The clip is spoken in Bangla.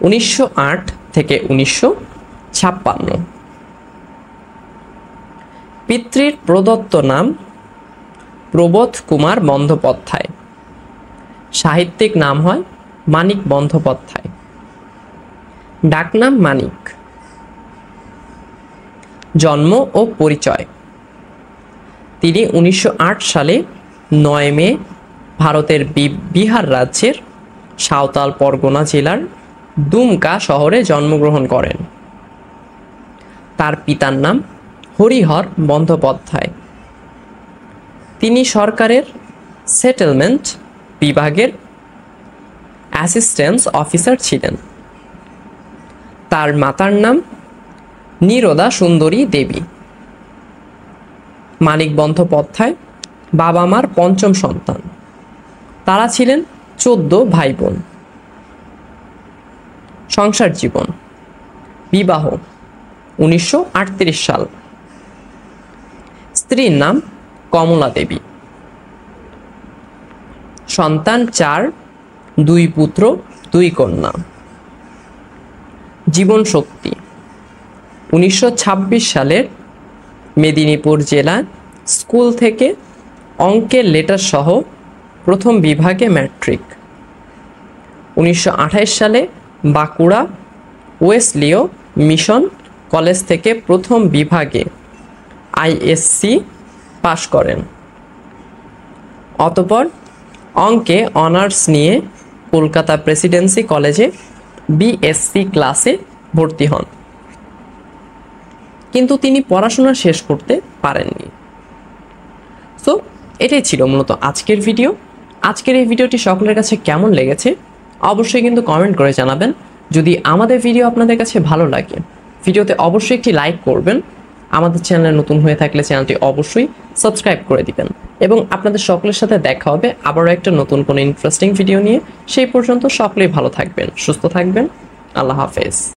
1908 থেকে 1956। পিতৃর প্রদত্ত নাম প্রবোধ কুমার বন্দ্যোপাধ্যায়। সাহিত্যিক নাম হয় মানিক বন্দ্যোপাধ্যায়। ডাকনাম মানিক। জন্ম ও পরিচয়। তিনি 1908 সালে 9 মে ভারতের বিহার রাজ্যের সাঁওতাল পরগনা জেলার দুমকা শহরে জন্মগ্রহণ করেন। তার পিতার নাম হরিহর বন্দ্যোপাধ্যায়। তিনি সরকারের সেটেলমেন্ট বিভাগের অ্যাসিস্ট্যান্ট অফিসার ছিলেন। তার মাতার নাম নীরদা সুন্দরী দেবী। মানিক বন্দ্যোপাধ্যায় বাবা মার পঞ্চম সন্তান। তারা ছিলেন 14 ভাই বোন। সংসার জীবন। বিবাহ 1938 সাল। স্ত্রীর নাম কমলা দেবী। সন্তান 4, 2 পুত্র 2 কন্যা। জীবন শক্তি। 1926 সালের মেদিনীপুর জেলা স্কুল থেকে অঙ্কের লেটার সহ প্রথম বিভাগে ম্যাট্রিক। 1928 সালে বাঁকুড়া ওয়েসলিও মিশন কলেজ থেকে প্রথম বিভাগে আইএসসি পাশ করেন। অতঃপর অঙ্কে অনার্স নিয়ে কলকাতা প্রেসিডেন্সি কলেজে বিএসসি ক্লাসে ভর্তি হন, কিন্তু তিনি পড়াশোনা শেষ করতে পারেননি। সো এটাই ছিল মূলত আজকের ভিডিও। আজকের এই ভিডিওটি সকলের কাছে কেমন লেগেছে অবশ্যই কিন্তু কমেন্ট করে জানাবেন। যদি আমাদের ভিডিও আপনাদের কাছে ভালো লাগে ভিডিওতে অবশ্যই একটি লাইক করবেন। আমাদের চ্যানেলে নতুন হয়ে থাকলে চ্যানেলটি অবশ্যই সাবস্ক্রাইব করে দিবেন এবং আপনাদের সকলের সাথে দেখা হবে আবারও একটা নতুন কোনো ইন্টারেস্টিং ভিডিও নিয়ে। সেই পর্যন্ত সকলেই ভালো থাকবেন, সুস্থ থাকবেন। আল্লাহ হাফেজ।